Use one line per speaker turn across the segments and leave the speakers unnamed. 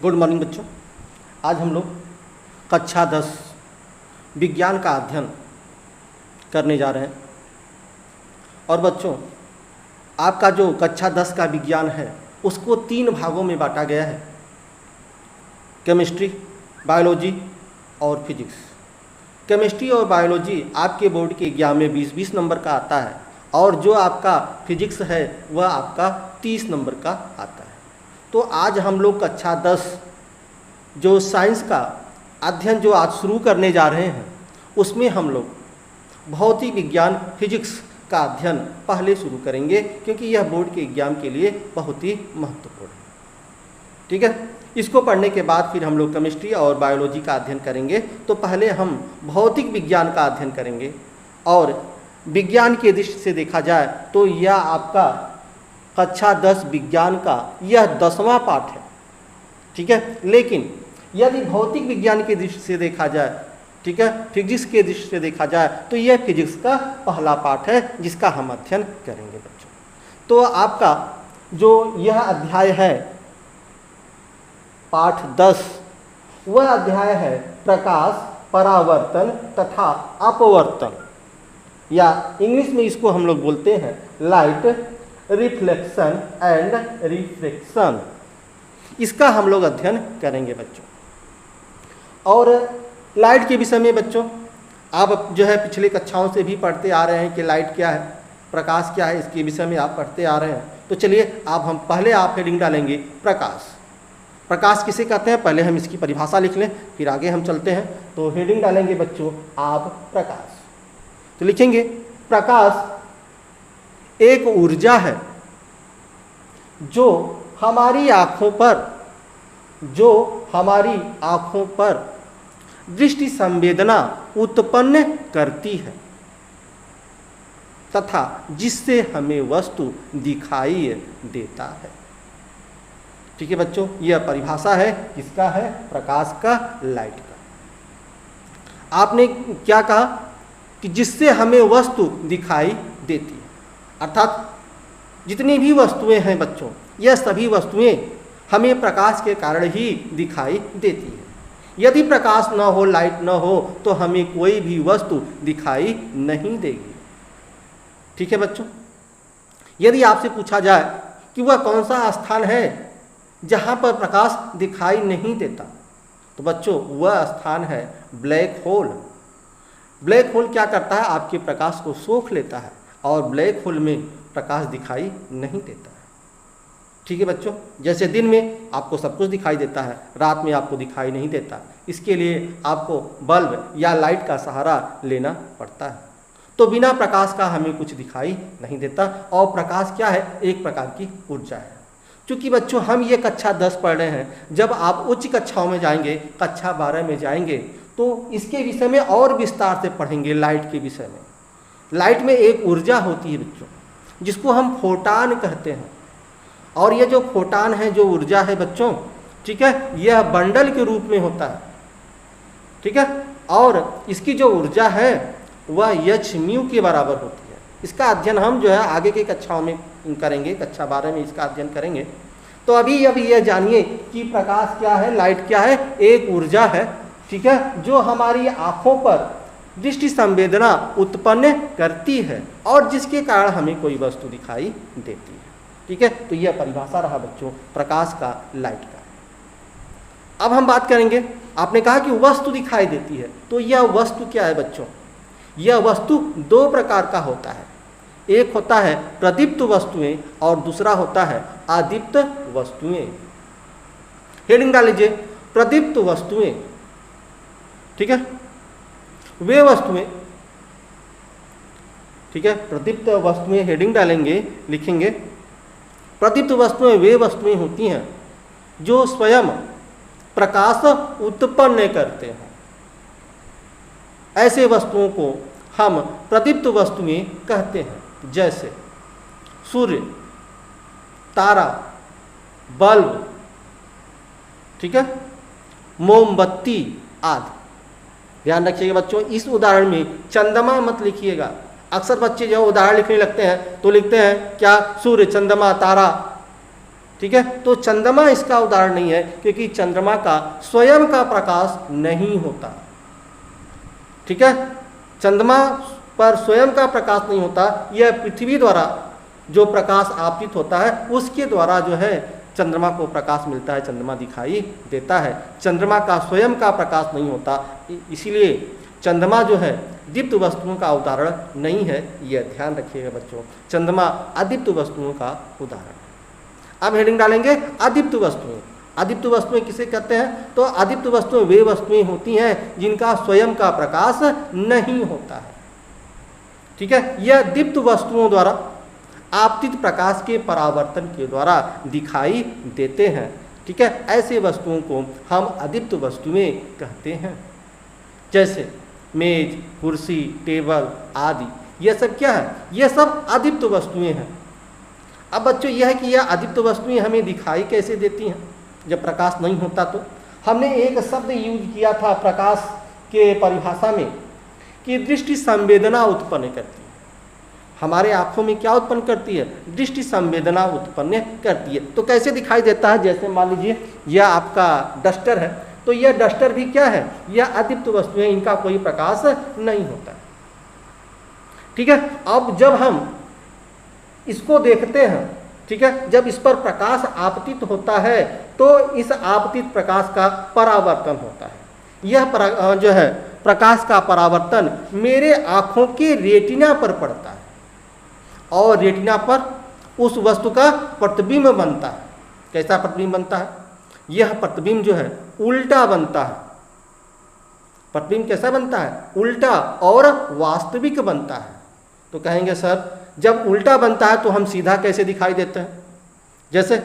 Good morning बच्चों। आज हम लोग कक्षा 10 विज्ञान का अध्ययन करने जा रहे हैं। और बच्चों, आपका जो कक्षा 10 का विज्ञान है उसको 3 भागों में बांटा गया है, केमिस्ट्री, बायोलॉजी और फिजिक्स। केमिस्ट्री और बायोलॉजी आपके बोर्ड के एग्जाम में 20-20 नंबर का आता है और जो आपका फिजिक्स है वह आपका 30 नंबर का आता है। तो आज हम लोग कक्षा 10 जो साइंस का अध्ययन जो आज शुरू करने जा रहे हैं उसमें हम लोग भौतिक विज्ञान फिजिक्स का अध्ययन पहले शुरू करेंगे, क्योंकि यह बोर्ड के एग्जाम के लिए बहुत ही महत्वपूर्ण है। ठीक है, इसको पढ़ने के बाद फिर हम लोग केमिस्ट्री और बायोलॉजी का अध्ययन करेंगे। तो पहले हम भौतिक विज्ञान का अध्ययन करेंगे और विज्ञान की दृष्टि से देखा जाए तो यह आपका कक्षा 10 विज्ञान का यह 10वां पाठ है। ठीक है, लेकिन यदि भौतिक विज्ञान की दृष्टि से देखा जाए, ठीक है, फिजिक्स के दृष्टि से देखा जाए तो यह फिजिक्स का पहला पाठ है जिसका हम अध्ययन करेंगे बच्चों। तो आपका जो यह अध्याय है पाठ 10, वह अध्याय है प्रकाश, परावर्तन तथा अपवर्तन, या इंग्लिश में इसको हम लोग बोलते हैं लाइट रिफ्लेक्शन एंड रिफ्रैक्शन। इसका हम लोग अध्ययन करेंगे बच्चों। और लाइट के विषय में बच्चों आप जो है पिछले कक्षाओं से भी पढ़ते आ रहे हैं कि लाइट क्या है, प्रकाश क्या है, इसके विषय में आप पढ़ते आ रहे हैं। तो चलिए आप हेडिंग डालेंगे प्रकाश। प्रकाश किसे कहते हैं, पहले हम इसकी परिभाषा लिख लें, फिर आगे हम चलते हैं। तो हेडिंग डालेंगे बच्चों आप प्रकाश। तो लिखेंगे प्रकाश एक ऊर्जा है जो हमारी आँखों पर दृष्टि संवेदना उत्पन्न करती है तथा जिससे हमें वस्तु दिखाई देता है। ठीक है बच्चों, यह परिभाषा है किसका है, प्रकाश का, लाइट का। आपने क्या कहा कि जिससे हमें वस्तु दिखाई देती है, अर्थात जितनी भी वस्तुएं हैं बच्चों, यह सभी वस्तुएं हमें प्रकाश के कारण ही दिखाई देती है। यदि प्रकाश न हो, लाइट न हो, तो हमें कोई भी वस्तु दिखाई नहीं देगी। ठीक है बच्चों, यदि आपसे पूछा जाए कि वह कौन सा स्थान है जहां पर प्रकाश दिखाई नहीं देता, तो बच्चों वह स्थान है ब्लैक होल। ब्लैक होल क्या करता है, आपके प्रकाश को सोख लेता है और ब्लैक होल में प्रकाश दिखाई नहीं देता है। ठीक है बच्चों, जैसे दिन में आपको सब कुछ दिखाई देता है, रात में आपको दिखाई नहीं देता, इसके लिए आपको बल्ब या लाइट का सहारा लेना पड़ता है। तो बिना प्रकाश का हमें कुछ दिखाई नहीं देता। और प्रकाश क्या है, एक प्रकार की ऊर्जा है। क्योंकि बच्चों हम ये कक्षा 10 पढ़ रहे हैं, जब आप उच्च कक्षाओं में जाएंगे, कक्षा 12 में जाएंगे, तो इसके विषय में और विस्तार से पढ़ेंगे। लाइट के विषय में, लाइट में एक ऊर्जा होती है बच्चों जिसको हम फोटान कहते हैं। और ये जो फोटान है, जो ऊर्जा है बच्चों, ठीक है, यह बंडल के रूप में होता है। ठीक है, और इसकी जो ऊर्जा है वह h के बराबर होती है। इसका अध्ययन हम जो है आगे की कक्षाओं में करेंगे, कक्षा 12 में इसका अध्ययन करेंगे। तो अभी यह जानिए कि प्रकाश क्या है, लाइट क्या है, एक ऊर्जा है, ठीक है, जो हमारी आँखों पर दृष्टि संवेदना उत्पन्न करती है और जिसके कारण हमें कोई वस्तु दिखाई देती है। ठीक है, तो यह परिभाषा रहा बच्चों प्रकाश का, लाइट का। अब हम बात करेंगे, आपने कहा कि वस्तु दिखाई देती है, तो यह वस्तु क्या है बच्चों, यह वस्तु 2 प्रकार का होता है। एक होता है प्रदीप्त वस्तुएं और दूसरा होता है अदीप्त वस्तुएं। हेडिंग डाल लीजिए प्रदीप्त वस्तुएं। ठीक है, वे वस्तुएं, ठीक है, प्रदीप्त वस्तुएं हेडिंग डालेंगे, लिखेंगे प्रदीप्त वस्तुएं वे वस्तुएं होती हैं जो स्वयं प्रकाश उत्पन्न करते हैं। ऐसे वस्तुओं को हम प्रदीप्त वस्तुएं कहते हैं, जैसे सूर्य, तारा, बल्ब, ठीक है, मोमबत्ती आदि। ध्यान रखिएगा बच्चों, इस उदाहरण में चंद्रमा मत लिखिएगा। अक्सर बच्चे जो उदाहरण लिखने लगते हैं तो लिखते हैं क्या, सूर्य, चंद्रमा, तारा, ठीक है। तो चंद्रमा इसका उदाहरण नहीं है, क्योंकि चंद्रमा का स्वयं का प्रकाश नहीं होता, ठीक है। चंद्रमा पर स्वयं का प्रकाश नहीं होता, यह पृथ्वी द्वारा जो प्रकाश आपतित होता है उसके द्वारा जो है चंद्रमा को प्रकाश मिलता है, चंद्रमा दिखाई देता है। चंद्रमा का स्वयं का प्रकाश नहीं होता, इसीलिए चंद्रमा जो है दीप्त वस्तुओं का उदाहरण नहीं है, यह ध्यान रखिएगा बच्चों। चंद्रमा अदीप्त वस्तुओं का उदाहरण। अब हेडिंग डालेंगे अदीप्त वस्तुएं। अदीप्त वस्तुएं किसे कहते हैं? तो अदीप्त वस्तुएं वे वस्तुएं होती हैं जिनका स्वयं का प्रकाश नहीं होता है, ठीक है। यह दीप्त वस्तुओं द्वारा आपतित प्रकाश के परावर्तन के द्वारा दिखाई देते हैं, ठीक है। ऐसे वस्तुओं को हम अदीप्त वस्तुएं कहते हैं, जैसे मेज, कुर्सी, टेबल आदि। यह सब क्या है? यह सब अदीप्त वस्तुएं हैं। अब बच्चों यह है कि यह अदीप्त वस्तुएं हमें दिखाई कैसे देती हैं जब प्रकाश नहीं होता? तो हमने एक शब्द यूज किया था प्रकाश के परिभाषा में कि दृष्टि संवेदना उत्पन्न करती है। हमारे आंखों में क्या उत्पन्न करती है? दृष्टि संवेदना उत्पन्न करती है। तो कैसे दिखाई देता है? जैसे मान लीजिए यह आपका डस्टर है, तो यह डस्टर भी क्या है? यह अदीप्त वस्तु है, इनका कोई प्रकाश नहीं होता, ठीक है। अब जब हम इसको देखते हैं, ठीक है, जब इस पर प्रकाश आपतित होता है तो इस आपतित प्रकाश का परावर्तन होता है। यह जो है प्रकाश का परावर्तन मेरे आँखों के रेटिना पर पड़ता है और रेटिना पर उस वस्तु का प्रतिबिंब बनता है। कैसा प्रतिबिंब बनता है? यह प्रतिबिंब जो है उल्टा बनता है। प्रतिबिंब कैसा बनता है? उल्टा और वास्तविक बनता है। तो कहेंगे सर जब उल्टा बनता है तो हम सीधा कैसे दिखाई देते हैं? जैसे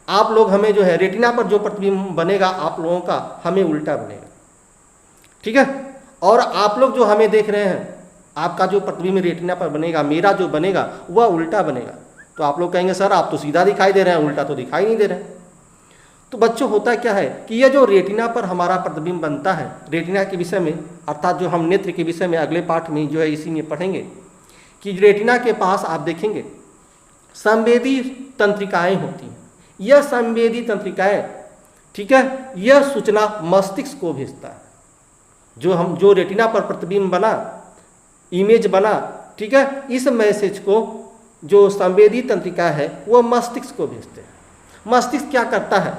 आप लोग हमें जो है रेटिना पर जो प्रतिबिंब बनेगा आप लोगों का, हमें उल्टा बनेगा, ठीक है। और आप लोग जो हमें देख रहे हैं, आपका जो प्रतिबिंब रेटिना पर बनेगा, मेरा जो बनेगा वह उल्टा बनेगा। तो आप लोग कहेंगे सर आप तो सीधा दिखाई दे रहे हैं, उल्टा तो दिखाई नहीं दे रहे हैं। तो बच्चों होता क्या है कि यह जो रेटिना पर हमारा प्रतिबिंब बनता है, रेटिना के विषय में अर्थात जो हम नेत्र के विषय में अगले पाठ में जो है इसी में पढ़ेंगे कि रेटिना के पास आप देखेंगे संवेदी तंत्रिकाएं होती हैं। यह संवेदी तंत्रिकाएं, ठीक है, यह सूचना मस्तिष्क को भेजता है। जो रेटिना पर प्रतिबिंब बना, इमेज बना, ठीक है, इस मैसेज को जो संवेदी तंत्रिका है वह मस्तिष्क को भेजते हैं। मस्तिष्क क्या करता है,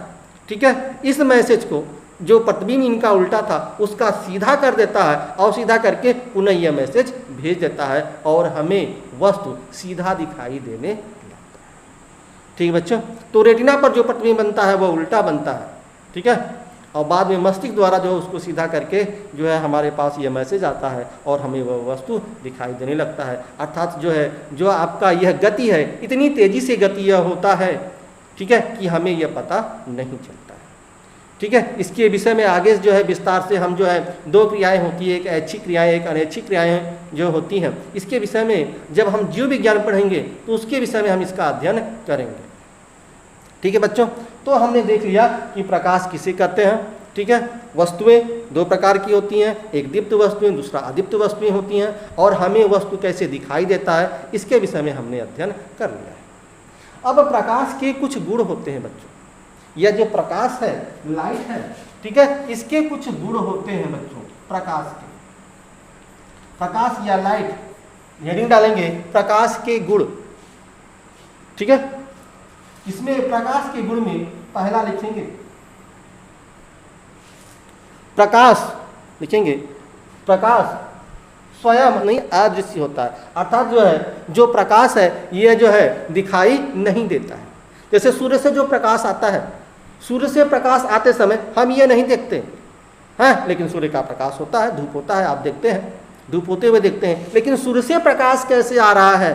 ठीक है, इस मैसेज को जो प्रतिबिंब इनका उल्टा था उसका सीधा कर देता है और सीधा करके पुनः यह मैसेज भेज देता है और हमें वस्तु सीधा दिखाई देने लगता है, ठीक है बच्चों। तो रेटिना पर जो प्रतिबिंब बनता है वह उल्टा बनता है, ठीक है, और बाद में मस्तिष्क द्वारा जो उसको सीधा करके जो है हमारे पास ये मैसेज आता है और हमें वह वस्तु दिखाई देने लगता है। अर्थात जो है जो आपका यह गति है, इतनी तेज़ी से गति यह होता है, ठीक है, कि हमें यह पता नहीं चलता है, ठीक है। इसके विषय में आगे जो है विस्तार से हम जो है दो क्रियाएं होती है, एक ऐच्छिक क्रियाएं एक अनैच्छिक क्रियाएं जो होती हैं, इसके विषय में जब हम जीव विज्ञान पढ़ेंगे तो उसके विषय में हम इसका अध्ययन करेंगे, ठीक है बच्चों। तो हमने देख लिया कि प्रकाश किसे कहते हैं, ठीक है। वस्तुएं दो प्रकार की होती हैं, एक दीप्त वस्तुएं, दूसरा अदीप्त वस्तुएं होती हैं, और हमें वस्तु कैसे दिखाई देता है इसके विषय में हमने अध्ययन कर लिया है। अब प्रकाश के कुछ गुण होते हैं बच्चों। यह जो प्रकाश है, लाइट है, ठीक है, इसके कुछ गुण होते हैं बच्चों प्रकाश के। प्रकाश या लाइट, हेडिंग डालेंगे प्रकाश के गुण, ठीक है। इसमें प्रकाश के गुण में पहला लिखेंगे प्रकाश, लिखेंगे प्रकाश स्वयं नहीं अदृश्य होता है। अर्थात जो है जो प्रकाश है यह जो है दिखाई नहीं देता है। जैसे सूर्य से जो प्रकाश आता है, सूर्य से प्रकाश आते समय हम ये नहीं देखते हैं, लेकिन सूर्य का प्रकाश होता है, धूप होता है, आप देखते हैं, धूप होते हुए देखते हैं, लेकिन सूर्य से प्रकाश कैसे आ रहा है,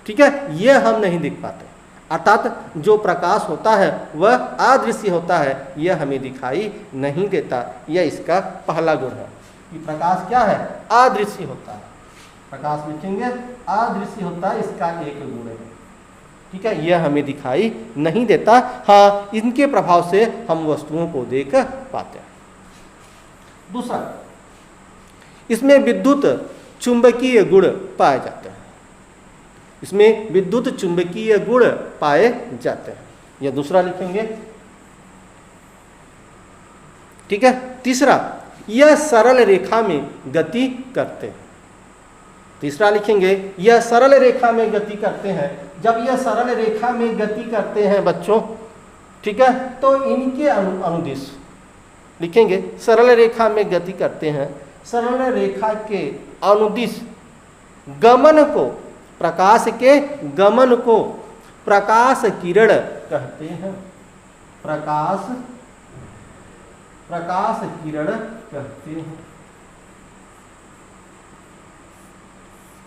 ठीक है, ये हम नहीं देख पाते। अर्थात जो प्रकाश होता है वह अदृश्य होता है, यह हमें दिखाई नहीं देता। यह इसका पहला गुण है कि प्रकाश क्या है, अदृश्य होता है। प्रकाश लिखेंगे अदृश्य होता है, इसका एक गुण है, ठीक है, यह हमें दिखाई नहीं देता। हाँ, इनके प्रभाव से हम वस्तुओं को देख पाते हैं। दूसरा, इसमें विद्युत चुंबकीय गुण पाए जाते हैं। इसमें विद्युत चुंबकीय गुण पाए जाते हैं। यह दूसरा लिखेंगे। ठीक है। तीसरा, यह सरल रेखा में गति करते हैं। तीसरा लिखेंगे, यह सरल रेखा में गति करते हैं। जब यह सरल रेखा में गति करते हैं बच्चों, ठीक है, तो इनके अनुदिश लिखेंगे, सरल रेखा में गति करते हैं। सरल रेखा के अनुदिश गमन को, प्रकाश के गमन को प्रकाश किरण कहते हैं। प्रकाश किरण कहते हैं।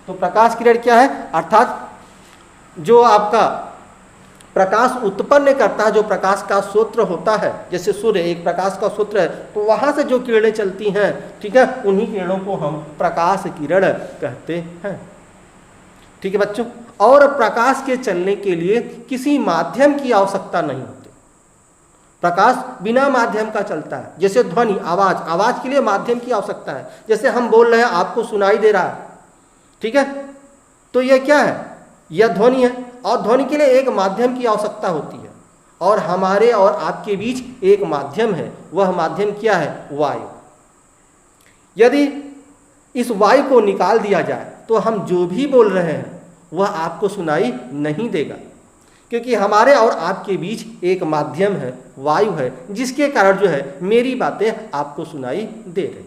तो प्रकाश किरण क्या है? अर्थात जो आपका प्रकाश उत्पन्न करता है, जो प्रकाश का स्रोत होता है, जैसे सूर्य एक प्रकाश का स्रोत है, तो वहां से जो किरणें चलती हैं, ठीक है, उन्हीं किरणों को हम प्रकाश किरण कहते हैं। ठीक है बच्चों। और प्रकाश के चलने के लिए किसी माध्यम की आवश्यकता नहीं होती। प्रकाश बिना माध्यम का चलता है। जैसे ध्वनि, आवाज के लिए माध्यम की आवश्यकता है। जैसे हम बोल रहे हैं, आपको सुनाई दे रहा है, ठीक है, तो यह क्या है? यह ध्वनि है। और ध्वनि के लिए एक माध्यम की आवश्यकता होती है, और हमारे और आपके बीच एक माध्यम है। वह माध्यम क्या है? वायु। यदि इस वायु को निकाल दिया जाए तो हम जो भी बोल रहे हैं वह आपको सुनाई नहीं देगा, क्योंकि हमारे और आपके बीच एक माध्यम है, वायु है, जिसके कारण जो है मेरी बातें आपको सुनाई दे रही।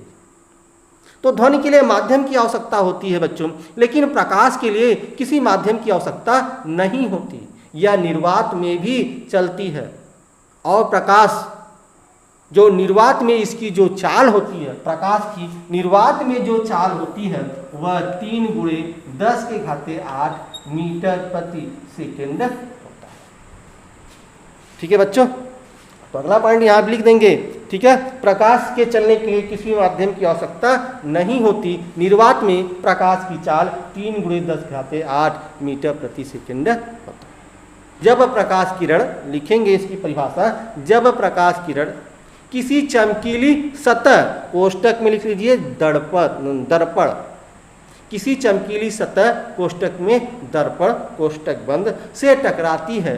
तो ध्वनि के लिए माध्यम की आवश्यकता होती है बच्चों, लेकिन प्रकाश के लिए किसी माध्यम की आवश्यकता नहीं होती। यह निर्वात में भी चलती है। और प्रकाश जो निर्वात में इसकी जो चाल होती है, प्रकाश की निर्वात में जो चाल होती है, वह 3 × 10⁸ मीटर प्रति सेकेंड होता है। ठीक है बच्चों। तो अगला पॉइंट यहाँ लिख देंगे। ठीक है। प्रकाश के चलने के लिए किसी माध्यम की आवश्यकता नहीं होती। निर्वात में प्रकाश की चाल 3 × 10⁸ मीटर प्रति सेकेंड होता है। जब प्रकाश किरण, लिखेंगे इसकी परिभाषा, जब प्रकाश किरण किसी चमकीली सतह, कोष्टक में लिख लीजिए दर्पण, किसी चमकीली सतह, कोष्टक में दर्पण, कोष्टक बंद, से टकराती है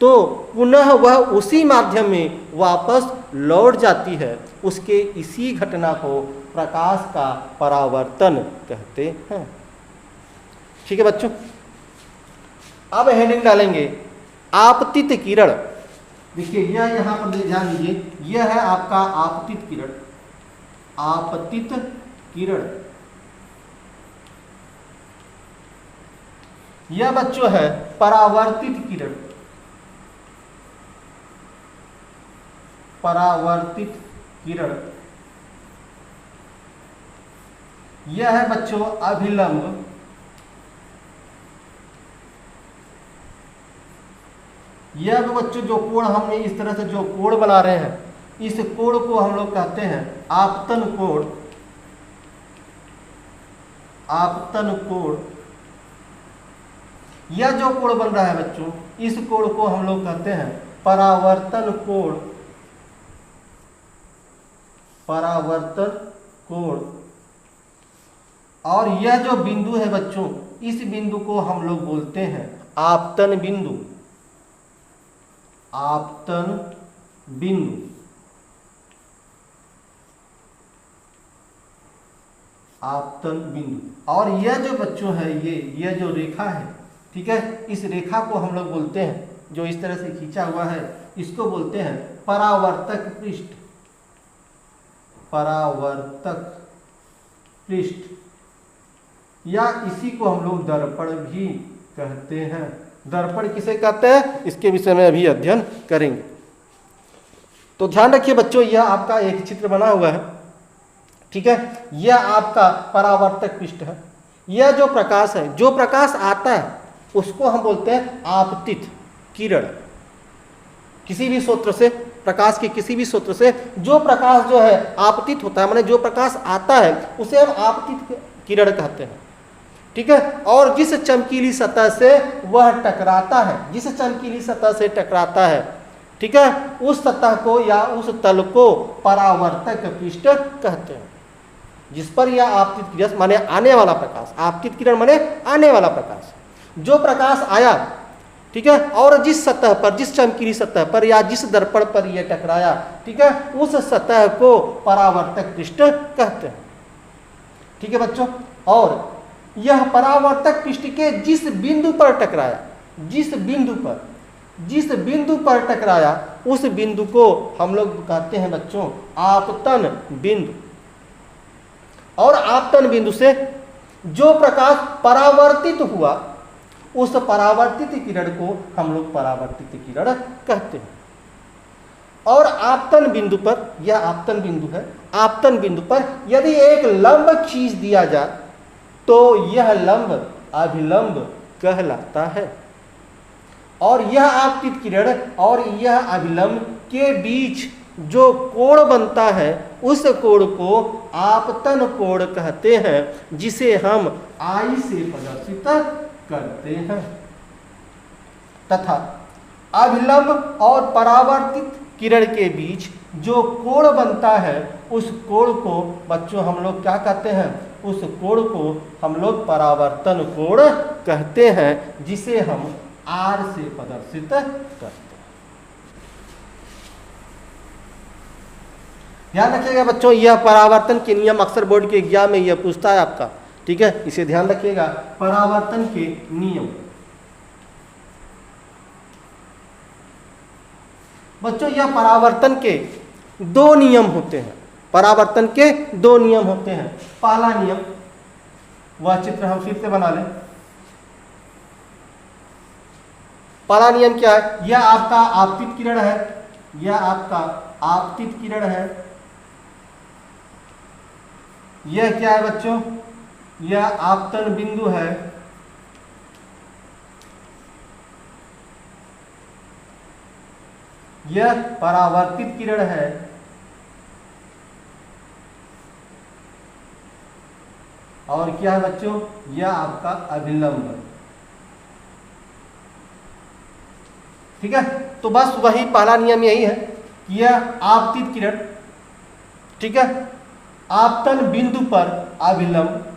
तो पुनः वह उसी माध्यम में वापस लौट जाती है। उसके इसी घटना को प्रकाश का परावर्तन कहते हैं। ठीक है बच्चों। अब हेडिंग डालेंगे आपतित किरण। देखिए यह यहाँ पर ध्यान दीजिए, यह है आपका आपतित किरण। आपतित किरण यह बच्चों है परावर्तित किरण। परावर्तित किरण यह है बच्चों अभिलंब। यह बच्चों जो कोण हमने इस तरह से जो कोण बना रहे हैं, इस कोण को हम लोग कहते हैं आपतन कोण। आपतन कोण, यह जो कोण बन रहा है बच्चों, इस कोण को हम लोग कहते हैं परावर्तन कोण। परावर्तन कोण। और यह जो बिंदु है बच्चों, इस बिंदु को हम लोग बोलते हैं आपतन बिंदु। आपतन बिंदु। आपतन बिंदु। और यह जो बच्चों है, यह जो रेखा है, ठीक है, इस रेखा को हम लोग बोलते हैं, जो इस तरह से खींचा हुआ है, इसको बोलते हैं परावर्तक पृष्ठ। परावर्तक पृष्ठ, या इसी को हम लोग दर्पण भी कहते हैं। दर्पण किसे कहते हैं, इसके विषय में अभी अध्ययन करेंगे। तो ध्यान रखिए बच्चों, यह आपका एक चित्र बना हुआ है, ठीक है, यह आपका परावर्तक पृष्ठ है। यह जो प्रकाश है, जो प्रकाश आता है, उसको हम बोलते हैं आपतित किरण। किसी भी स्रोत से, प्रकाश के किसी भी स्रोत से जो प्रकाश जो है आपतित होता है, माने जो प्रकाश आता है, उसे हम आपतित किरण कहते हैं। ठीक है। और जिस चमकीली सतह से वह टकराता है, जिस चमकीली सतह से टकराता है, ठीक है, उस सतह को या उस तल को परावर्तक पृष्ठ कहते हैं, जिस पर यह आपतित किरण माने आने वाला प्रकाश, आपतित किरण माने आने वाला प्रकाश, जो प्रकाश आया, ठीक है, और जिस सतह पर, जिस चमकीली सतह पर या जिस दर्पण पर यह टकराया, ठीक है, उस सतह को परावर्तक पृष्ठ कहते हैं। ठीक है बच्चों, और यह परावर्तक पृष्ठ के जिस बिंदु पर टकराया, जिस बिंदु पर टकराया, उस बिंदु को हम लोग कहते हैं बच्चों आपतन बिंदु। और आपतन बिंदु से जो प्रकाश परावर्तित हुआ, उस परावर्तित किरण को हम लोग परावर्तित किरण कहते हैं। और आपतन बिंदु पर, यह आपतन बिंदु है, आपतन बिंदु पर यदि एक लंब खींच दिया जाए तो यह लंब अभिलंब कहलाता है। और यह आपतित किरण और यह अभिलंब के बीच जो कोण बनता है, उस कोण को आपतन कोण कहते हैं, जिसे हम आई से प्रदर्शित करते हैं। तथा अभिलंब और परावर्तित किरण के बीच जो कोण बनता है, उस कोण को बच्चों हम लोग क्या कहते हैं, उस कोण को हम लोग परावर्तन कोण कहते हैं, जिसे हम आर से प्रदर्शित करते हैं। ध्यान रखिएगा बच्चों, यह परावर्तन के नियम अक्सर बोर्ड के एग्जाम में यह पूछता है आपका। ठीक है, इसे ध्यान रखिएगा, परावर्तन के नियम। बच्चों यह परावर्तन के दो नियम होते हैं, परावर्तन के दो नियम होते हैं। पहला नियम, वह चित्र हम फिर से बना लें। पहला नियम क्या है, यह आपका आपतित किरण है, यह आपका आपतित किरण है। यह क्या है बच्चों, यह आपतन बिंदु है। यह परावर्तित किरण है। और क्या है बच्चों, यह आपका अभिलंब। ठीक है, तो बस वही पहला नियम यही है कि यह आपतित किरण, ठीक है, आपतन बिंदु पर अभिलंब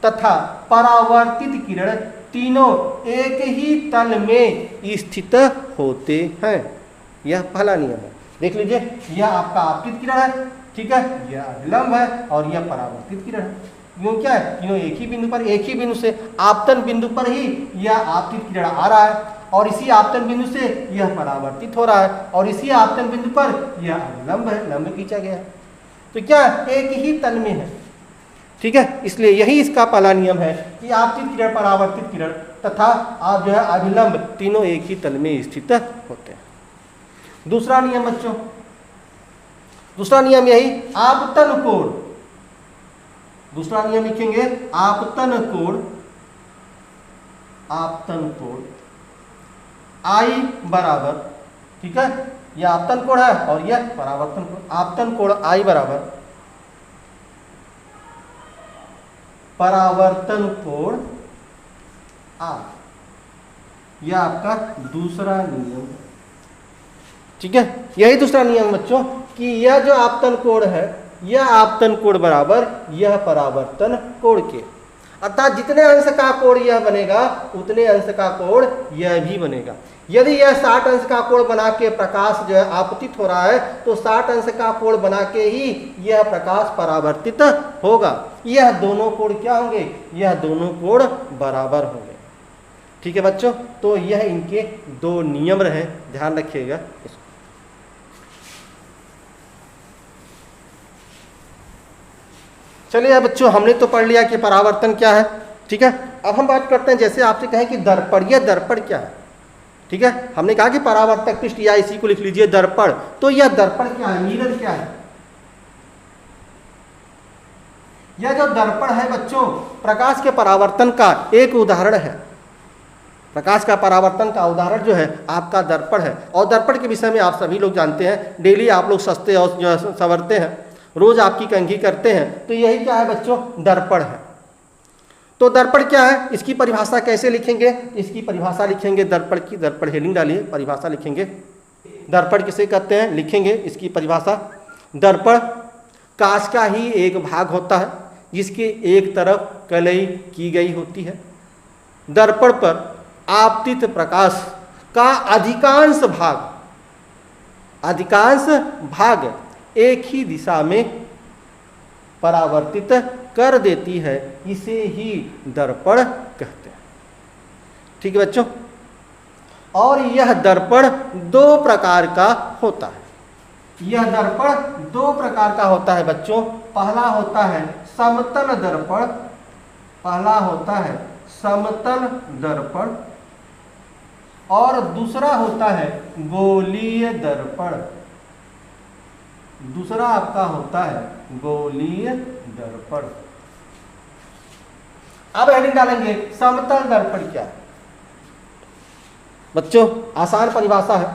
तथा परावर्तित किरण तीनों एक ही तल में स्थित होते हैं। यह पहला नियम है। देख लीजिए, यह आपका आपतित किरण है, ठीक है, यह अभिलंब है और यह परावर्तित किरण है। क्यों, क्या है, क्यों एक ही बिंदु पर, एक ही बिंदु से आपतन बिंदु पर ही यह आपतित किरण आ रहा है और इसी आपतन बिंदु से यह परावर्तित हो रहा है और इसी आपतन बिंदु पर यह अभिलंब है, लंब खींचा गया है। तो क्या एक ही तल में है। ठीक है, इसलिए यही इसका पहला नियम है कि आपतित किरण, परावर्तित किरण तथा आप जो है अभिलंब तीनों एक ही तल में स्थित होते हैं। दूसरा नियम बच्चों, दूसरा नियम यही आपतन कोण। दूसरा नियम लिखेंगे आपतन कोण, आपतन कोण आई बराबर, ठीक है, यह आपतन कोण है और यह परावर्तन कोण। आपतन कोण आई बराबर परावर्तन कोण आर, यह आपका दूसरा नियम है। ठीक है, यही दूसरा नियम बच्चों कि यह जो आपतन कोण है, यह आपतन कोण बराबर यह परावर्तन कोण के, अर्थात जितने अंश का कोण यह बनेगा उतने अंश का कोण यह भी बनेगा। यदि यह 60 अंश का कोण बना के प्रकाश जो है आपतित हो रहा है, तो 60 अंश का कोण बना के ही यह प्रकाश परावर्तित होगा। यह दोनों कोण क्या होंगे, यह दोनों कोण बराबर होंगे। ठीक है बच्चों, तो यह इनके दो नियम रहे, ध्यान रखिएगा इसको। चलिए बच्चों, हमने तो पढ़ लिया कि परावर्तन क्या है। ठीक है, अब हम बात करते हैं, जैसे आपसे कहें कि दर्पण, यह दर्पण क्या है। ठीक है, हमने कहा कि परावर्तक पृष्ठ, या इसी को लिख लीजिए दर्पण। तो यह दर्पण क्या है, मिरर क्या है। यह जो दर्पण है बच्चों, प्रकाश के परावर्तन का एक उदाहरण है। प्रकाश का परावर्तन का उदाहरण जो है आपका दर्पण है। और दर्पण के विषय में आप सभी लोग जानते हैं, डेली आप लोग सस्ते और जो है संवरते हैं, रोज आपकी कंघी करते हैं। तो यही क्या है बच्चों, दर्पण है। तो दर्पण क्या है, इसकी परिभाषा कैसे लिखेंगे, इसकी परिभाषा लिखेंगे दर्पण की, दर्पण हेडिंग डालिए, परिभाषा लिखेंगे। दर्पण किसे कहते हैं, लिखेंगे इसकी परिभाषा। दर्पण कांच का ही एक भाग होता है जिसके एक तरफ कलई की गई होती है। दर्पण पर आपतित प्रकाश का अधिकांश भाग एक ही दिशा में परावर्तित कर देती है, इसे ही दर्पण कहते हैं। ठीक है बच्चों, और यह दर्पण दो प्रकार का होता है। यह दर्पण दो प्रकार का होता है बच्चों। पहला होता है समतल दर्पण, पहला होता है समतल दर्पण, और दूसरा होता है गोलीय दर्पण। दूसरा आपका होता है गोलीय दर्पण। अब हेडिंग डालेंगे समतल दर्पण क्या है। बच्चों आसान परिभाषा है।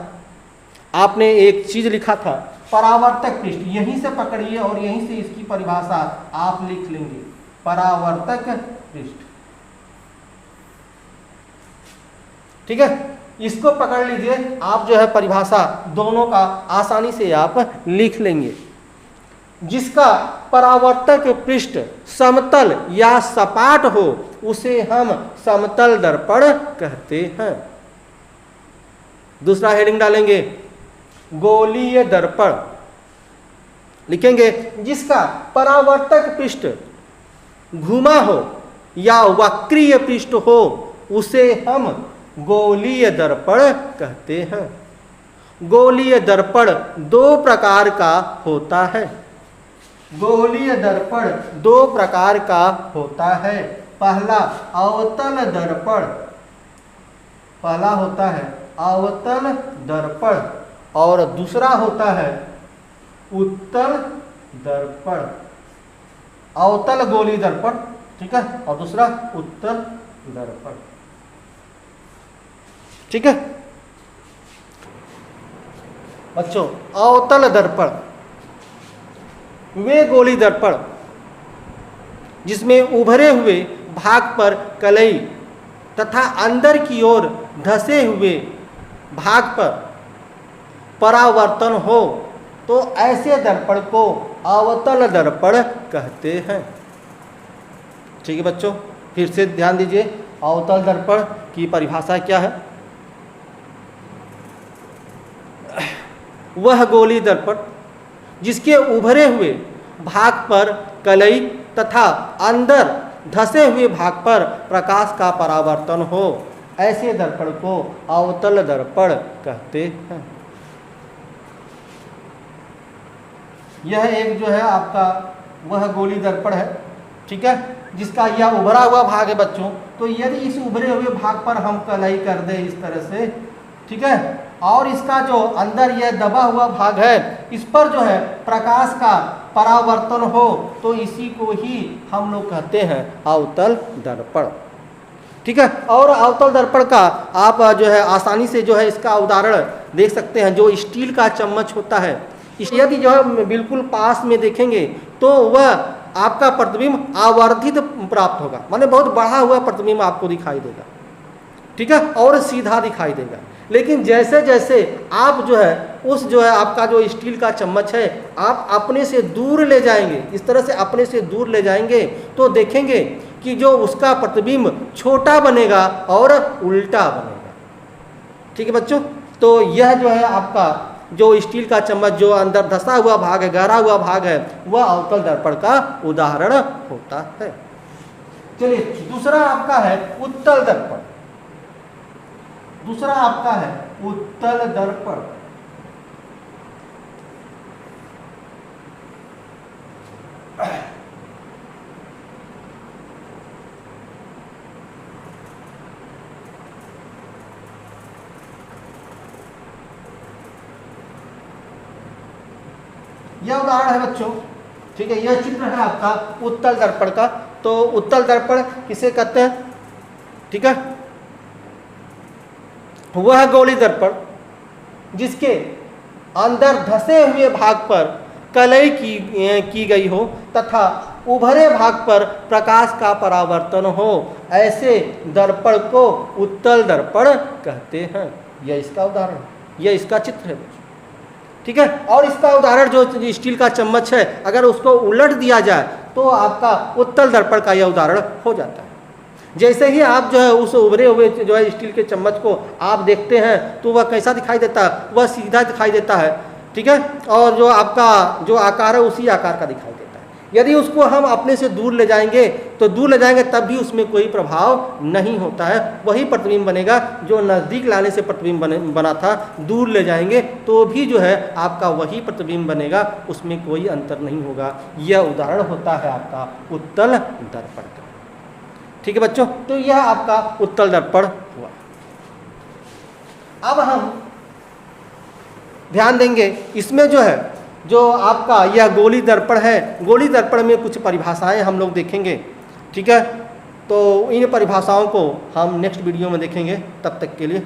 आपने एक चीज लिखा था परावर्तक पृष्ठ, यहीं से पकड़िए और यहीं से इसकी परिभाषा आप लिख लेंगे, परावर्तक पृष्ठ। ठीक है, इसको पकड़ लीजिए, आप जो है परिभाषा दोनों का आसानी से आप लिख लेंगे। जिसका परावर्तक पृष्ठ समतल या सपाट हो उसे हम समतल दर्पण कहते हैं। दूसरा हेडिंग डालेंगे गोलीय दर्पण, लिखेंगे जिसका परावर्तक पृष्ठ घुमा हो या वक्रीय पृष्ठ हो उसे हम गोलीय दर्पण कहते हैं। गोलीय दर्पण दो प्रकार का होता है। गोलीय दर्पण दो प्रकार का होता है। पहला अवतल दर्पण, पहला होता है अवतल दर्पण, और दूसरा होता है उत्तल दर्पण। अवतल गोलीय दर्पण, ठीक है, और दूसरा उत्तल दर्पण। ठीक है बच्चों, अवतल दर्पण वे गोलीय दर्पण जिसमें उभरे हुए भाग पर कलई तथा अंदर की ओर धसे हुए भाग पर परावर्तन हो, तो ऐसे दर्पण को अवतल दर्पण कहते हैं। ठीक है बच्चों, फिर से ध्यान दीजिए, अवतल दर्पण की परिभाषा क्या है। वह गोलीय दर्पण जिसके उभरे हुए भाग पर कलई तथा अंदर धसे हुए भाग पर प्रकाश का परावर्तन हो, ऐसे दर्पण को अवतल दर्पण कहते हैं। यह एक जो है आपका वह गोलीय दर्पण है, ठीक है, जिसका यह उभरा हुआ भाग है बच्चों। तो यदि इस उभरे हुए भाग पर हम कलई कर दें इस तरह से, ठीक है, और इसका जो अंदर यह दबा हुआ भाग है इस पर जो है प्रकाश का परावर्तन हो, तो इसी को ही हम लोग कहते हैं अवतल दर्पण। ठीक है, और अवतल दर्पण का आप जो है आसानी से जो है इसका उदाहरण देख सकते हैं। जो स्टील का चम्मच होता है, यदि जो है बिल्कुल पास में देखेंगे तो वह आपका प्रतिबिंब आवर्धित प्राप्त होगा, माने बहुत बढ़ा हुआ प्रतिबिंब आपको दिखाई देगा, ठीक है, और सीधा दिखाई देगा। लेकिन जैसे जैसे आप जो है उस जो है आपका जो स्टील का चम्मच है आप अपने से दूर ले जाएंगे, इस तरह से अपने से दूर ले जाएंगे, तो देखेंगे कि जो उसका प्रतिबिंब छोटा बनेगा और उल्टा बनेगा। ठीक है बच्चों, तो यह जो है आपका जो स्टील का चम्मच जो अंदर धसा हुआ भाग है, गहरा हुआ भाग है, वह अवतल दर्पण का उदाहरण होता है। चलिए दूसरा आपका है उत्तल दर्पण। दूसरा आपका है उत्तल दर्पण। यह उदाहरण है बच्चों, ठीक है, यह चित्र है आपका उत्तल दर्पण का। तो उत्तल दर्पण किसे कहते हैं, ठीक है, वह गोलीय दर्पण जिसके अंदर धसे हुए भाग पर कलई की गई हो तथा उभरे भाग पर प्रकाश का परावर्तन हो, ऐसे दर्पण को उत्तल दर्पण कहते हैं। यह इसका उदाहरण, यह इसका चित्र है, ठीक है। और इसका उदाहरण जो स्टील का चम्मच है, अगर उसको उलट दिया जाए तो आपका उत्तल दर्पण का यह उदाहरण हो जाता है। जैसे ही आप जो है उस उभरे हुए जो है स्टील के चम्मच को आप देखते हैं तो वह कैसा दिखाई देता है, वह सीधा दिखाई देता है, ठीक है, और जो आपका जो आकार है उसी आकार का दिखाई देता है। यदि उसको हम अपने से दूर ले जाएंगे तो दूर ले जाएंगे तब भी उसमें कोई प्रभाव नहीं होता है, वही प्रतिबिंब बनेगा जो नज़दीक लाने से प्रतिबिंब बना था, दूर ले जाएंगे तो भी जो है आपका वही प्रतिबिंब बनेगा, उसमें कोई अंतर नहीं होगा। यह उदाहरण होता है आपका उत्तल दर्पण का। ठीक है बच्चों, तो यह आपका उत्तल दर्पण हुआ। अब हम ध्यान देंगे इसमें जो है जो आपका यह गोली दर्पण है, गोली दर्पण में कुछ परिभाषाएं हम लोग देखेंगे, ठीक है, तो इन परिभाषाओं को हम नेक्स्ट वीडियो में देखेंगे। तब तक के लिए